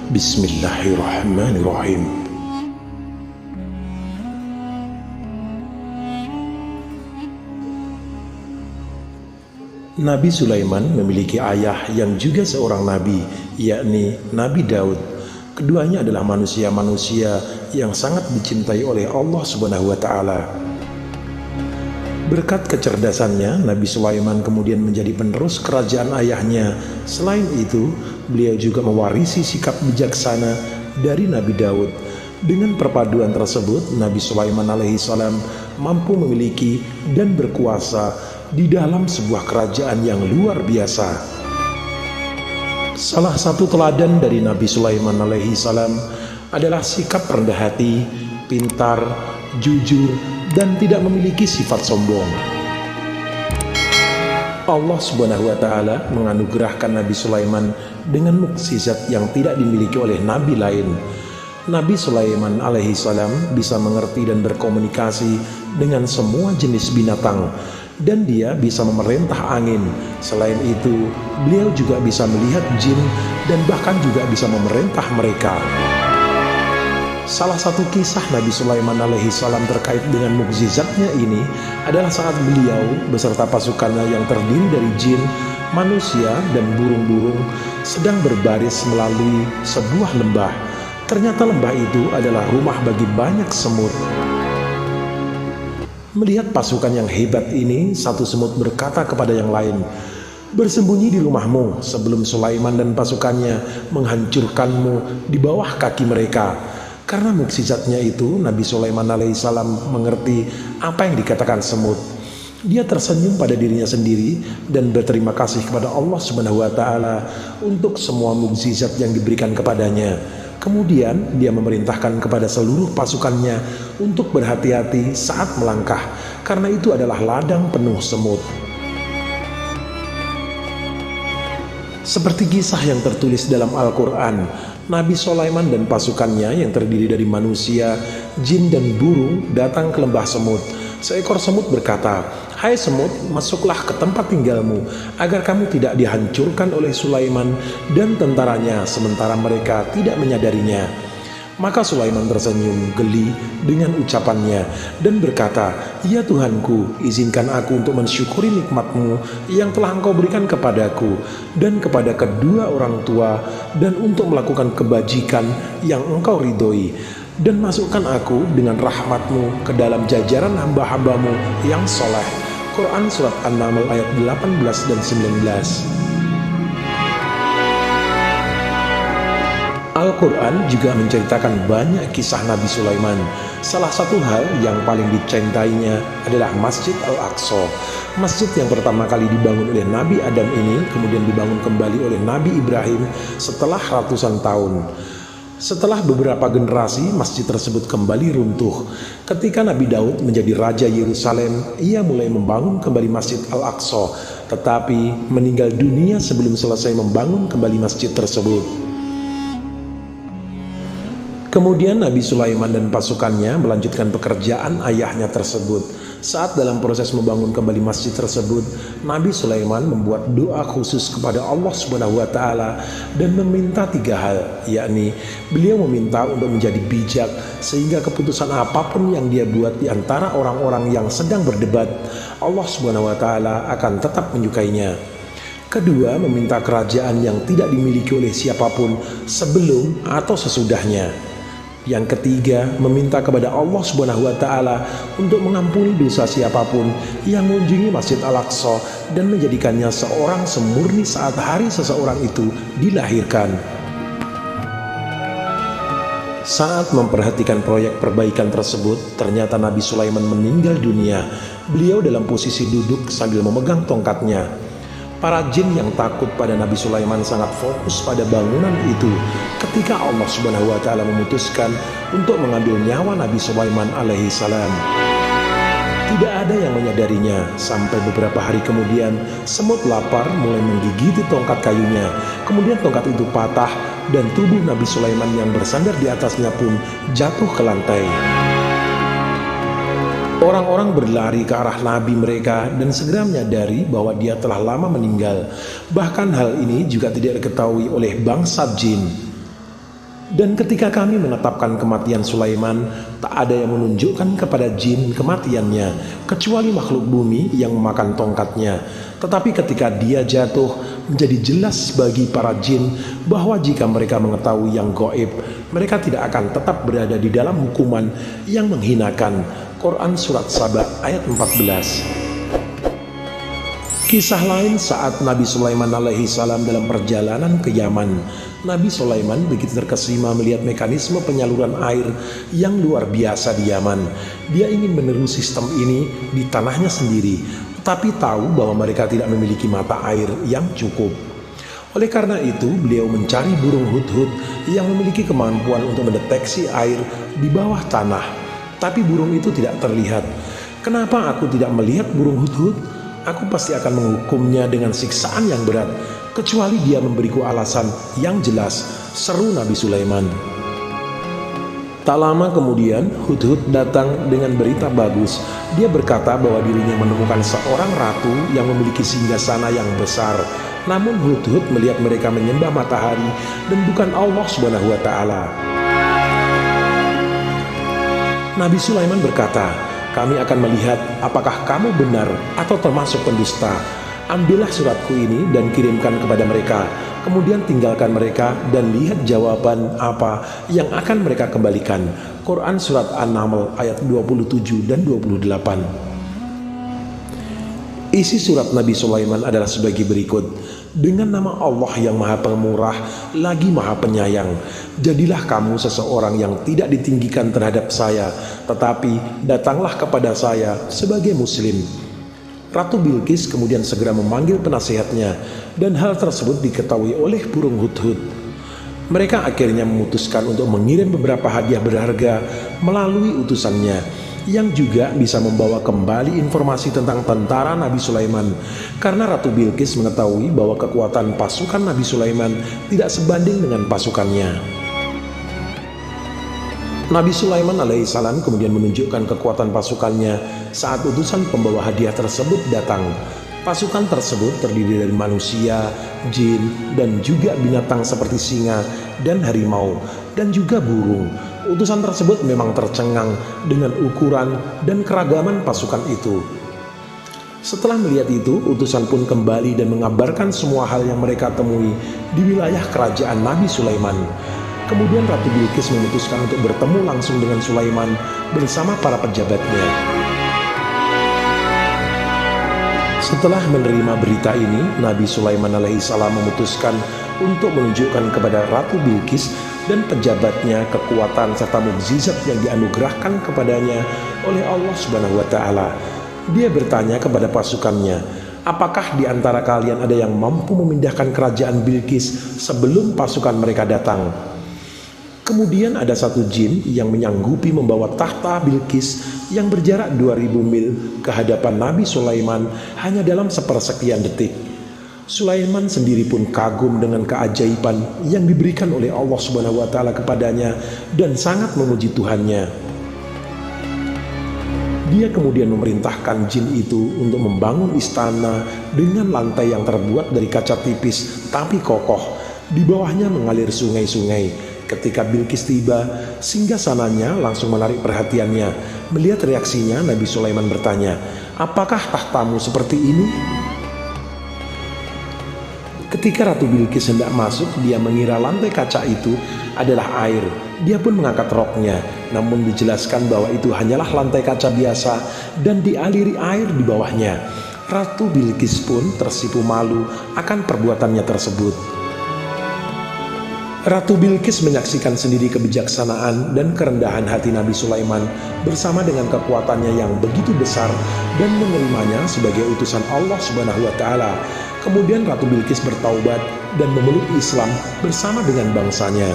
Bismillahirrahmanirrahim. Nabi Sulaiman memiliki ayah yang juga seorang nabi, yakni Nabi Daud. Keduanya adalah manusia-manusia yang sangat dicintai oleh Allah Subhanahu wa Ta'ala. Berkat kecerdasannya, Nabi Sulaiman kemudian menjadi penerus kerajaan ayahnya. Selain itu, beliau juga mewarisi sikap bijaksana dari Nabi Daud. Dengan perpaduan tersebut, Nabi Sulaiman alaihissalam mampu memiliki dan berkuasa di dalam sebuah kerajaan yang luar biasa. Salah satu teladan dari Nabi Sulaiman alaihissalam adalah sikap rendah hati, pintar, jujur, dan tidak memiliki sifat sombong. Allah Subhanahu wa Ta'ala menganugerahkan Nabi Sulaiman dengan mukjizat yang tidak dimiliki oleh nabi lain. Nabi Sulaiman alaihissalam bisa mengerti dan berkomunikasi dengan semua jenis binatang, dan dia bisa memerintah angin. Selain itu, beliau juga bisa melihat jin dan bahkan juga bisa memerintah mereka. Salah satu kisah Nabi Sulaiman alaihissalam terkait dengan mukjizatnya ini adalah saat beliau beserta pasukannya yang terdiri dari jin, manusia, dan burung-burung sedang berbaris melalui sebuah lembah. Ternyata lembah itu adalah rumah bagi banyak semut. Melihat pasukan yang hebat ini, satu semut berkata kepada yang lain, "Bersembunyi di rumahmu sebelum Sulaiman dan pasukannya menghancurkanmu di bawah kaki mereka." Karena mukjizatnya itu, Nabi Sulaiman alaihissalam mengerti apa yang dikatakan semut. Dia tersenyum pada dirinya sendiri dan berterima kasih kepada Allah Subhanahu wa Ta'ala untuk semua mukjizat yang diberikan kepadanya. Kemudian dia memerintahkan kepada seluruh pasukannya untuk berhati-hati saat melangkah, karena itu adalah ladang penuh semut. Seperti kisah yang tertulis dalam Al-Quran, Nabi Sulaiman dan pasukannya yang terdiri dari manusia, jin, dan burung datang ke lembah semut. Seekor semut berkata, "Hai semut, masuklah ke tempat tinggalmu, agar kamu tidak dihancurkan oleh Sulaiman dan tentaranya sementara mereka tidak menyadarinya." Maka Sulaiman tersenyum geli dengan ucapannya dan berkata, "Ya Tuhanku, izinkan aku untuk mensyukuri nikmat-Mu yang telah Engkau berikan kepadaku dan kepada kedua orang tua, dan untuk melakukan kebajikan yang Engkau ridhoi. Dan masukkan aku dengan rahmat-Mu ke dalam jajaran hamba-hamba-Mu yang soleh." Quran Surat An-Naml ayat 18 dan 19. Al-Quran juga menceritakan banyak kisah Nabi Sulaiman. Salah satu hal yang paling dicintainya adalah Masjid Al-Aqsa. Masjid yang pertama kali dibangun oleh Nabi Adam ini kemudian dibangun kembali oleh Nabi Ibrahim setelah ratusan tahun. Setelah beberapa generasi, masjid tersebut kembali runtuh. Ketika Nabi Daud menjadi Raja Yerusalem, ia mulai membangun kembali Masjid Al-Aqsa, tetapi meninggal dunia sebelum selesai membangun kembali masjid tersebut. Kemudian Nabi Sulaiman dan pasukannya melanjutkan pekerjaan ayahnya tersebut. Saat dalam proses membangun kembali masjid tersebut, Nabi Sulaiman membuat doa khusus kepada Allah Subhanahu wa Ta'ala dan meminta 3 hal, yakni beliau meminta untuk menjadi bijak sehingga keputusan apapun yang dia buat di antara orang-orang yang sedang berdebat, Allah Subhanahu wa Ta'ala akan tetap menyukainya. Kedua, meminta kerajaan yang tidak dimiliki oleh siapapun sebelum atau sesudahnya. Yang ketiga, meminta kepada Allah Subhanahu wa Ta'ala untuk mengampuni dosa siapapun yang mengunjungi Masjid Al-Aqsa dan menjadikannya seorang semurni saat hari seseorang itu dilahirkan. Saat memperhatikan proyek perbaikan tersebut, ternyata Nabi Sulaiman meninggal dunia. Beliau dalam posisi duduk sambil memegang tongkatnya. Para jin yang takut pada Nabi Sulaiman sangat fokus pada bangunan itu ketika Allah Subhanahu wa Ta'ala memutuskan untuk mengambil nyawa Nabi Sulaiman alaihissalam. Tidak ada yang menyadarinya sampai beberapa hari kemudian semut lapar mulai menggigiti tongkat kayunya. Kemudian tongkat itu patah dan tubuh Nabi Sulaiman yang bersandar di atasnya pun jatuh ke lantai. Orang-orang berlari ke arah Nabi mereka dan segera menyadari bahwa dia telah lama meninggal. Bahkan hal ini juga tidak diketahui oleh bangsa jin. Dan ketika kami menetapkan kematian Sulaiman, tak ada yang menunjukkan kepada jin kematiannya, kecuali makhluk bumi yang memakan tongkatnya. Tetapi ketika dia jatuh, menjadi jelas bagi para jin bahwa jika mereka mengetahui yang gaib, mereka tidak akan tetap berada di dalam hukuman yang menghinakan. Quran Surat Saba ayat 14. Kisah lain saat Nabi Sulaiman alaihi salam dalam perjalanan ke Yaman. Nabi Sulaiman begitu terkesima melihat mekanisme penyaluran air yang luar biasa di Yaman. Dia ingin meniru sistem ini di tanahnya sendiri, tetapi tahu bahwa mereka tidak memiliki mata air yang cukup. Oleh karena itu, beliau mencari burung hudhud yang memiliki kemampuan untuk mendeteksi air di bawah tanah. Tapi burung itu tidak terlihat. Kenapa aku tidak melihat burung hudhud? Aku pasti akan menghukumnya dengan siksaan yang berat, kecuali dia memberiku alasan yang jelas, seru Nabi Sulaiman. Tak lama kemudian, Hudhud datang dengan berita bagus. Dia berkata bahwa dirinya menemukan seorang ratu yang memiliki singgasana yang besar. Namun Hudhud melihat mereka menyembah matahari dan bukan Allah Subhanahu wa Ta'ala. Nabi Sulaiman berkata, "Kami akan melihat apakah kamu benar atau termasuk pendusta. Ambillah suratku ini dan kirimkan kepada mereka. Kemudian tinggalkan mereka dan lihat jawaban apa yang akan mereka kembalikan." Quran Surat An-Naml ayat 27 dan 28. Isi surat Nabi Sulaiman adalah sebagai berikut. Dengan nama Allah yang Maha Pemurah lagi Maha Penyayang, jadilah kamu seseorang yang tidak ditinggikan terhadap saya, tetapi datanglah kepada saya sebagai muslim. Ratu Bilqis kemudian segera memanggil penasihatnya, dan hal tersebut diketahui oleh burung hudhud. Mereka akhirnya memutuskan untuk mengirim beberapa hadiah berharga melalui utusannya, yang juga bisa membawa kembali informasi tentang tentara Nabi Sulaiman, karena Ratu Bilqis mengetahui bahwa kekuatan pasukan Nabi Sulaiman tidak sebanding dengan pasukannya. Nabi Sulaiman alaihissalam kemudian menunjukkan kekuatan pasukannya saat utusan pembawa hadiah tersebut datang. Pasukan tersebut terdiri dari manusia, jin, dan juga binatang seperti singa dan harimau, dan juga burung. Utusan tersebut memang tercengang dengan ukuran dan keragaman pasukan itu. Setelah melihat itu, utusan pun kembali dan mengabarkan semua hal yang mereka temui di wilayah kerajaan Nabi Sulaiman. Kemudian Ratu Bilqis memutuskan untuk bertemu langsung dengan Sulaiman bersama para pejabatnya. Setelah menerima berita ini, Nabi Sulaiman alaihissalam memutuskan untuk menunjukkan kepada Ratu Bilqis dan pejabatnya kekuatan serta mukjizat yang dianugerahkan kepadanya oleh Allah Subhanahu wa Ta'ala. Dia bertanya kepada pasukannya, "Apakah di antara kalian ada yang mampu memindahkan kerajaan Bilqis sebelum pasukan mereka datang?" Kemudian ada satu jin yang menyanggupi membawa tahta Bilqis yang berjarak 2000 mil ke hadapan Nabi Sulaiman hanya dalam sepersekian detik. Sulaiman sendiri pun kagum dengan keajaiban yang diberikan oleh Allah Subhanahu wa Ta'ala kepadanya dan sangat memuji Tuhannya. Dia kemudian memerintahkan jin itu untuk membangun istana dengan lantai yang terbuat dari kaca tipis tapi kokoh. Di bawahnya mengalir sungai-sungai. Ketika Bilqis tiba, singgasananya langsung menarik perhatiannya. Melihat reaksinya, Nabi Sulaiman bertanya, "Apakah tahtamu seperti ini?" Ketika Ratu Bilqis hendak masuk, dia mengira lantai kaca itu adalah air. Dia pun mengangkat roknya, namun dijelaskan bahwa itu hanyalah lantai kaca biasa dan dialiri air di bawahnya. Ratu Bilqis pun tersipu malu akan perbuatannya tersebut. Ratu Bilqis menyaksikan sendiri kebijaksanaan dan kerendahan hati Nabi Sulaiman bersama dengan kekuatannya yang begitu besar dan menerimanya sebagai utusan Allah Subhanahu wa Ta'ala. Kemudian Ratu Bilqis bertaubat dan memeluk Islam bersama dengan bangsanya.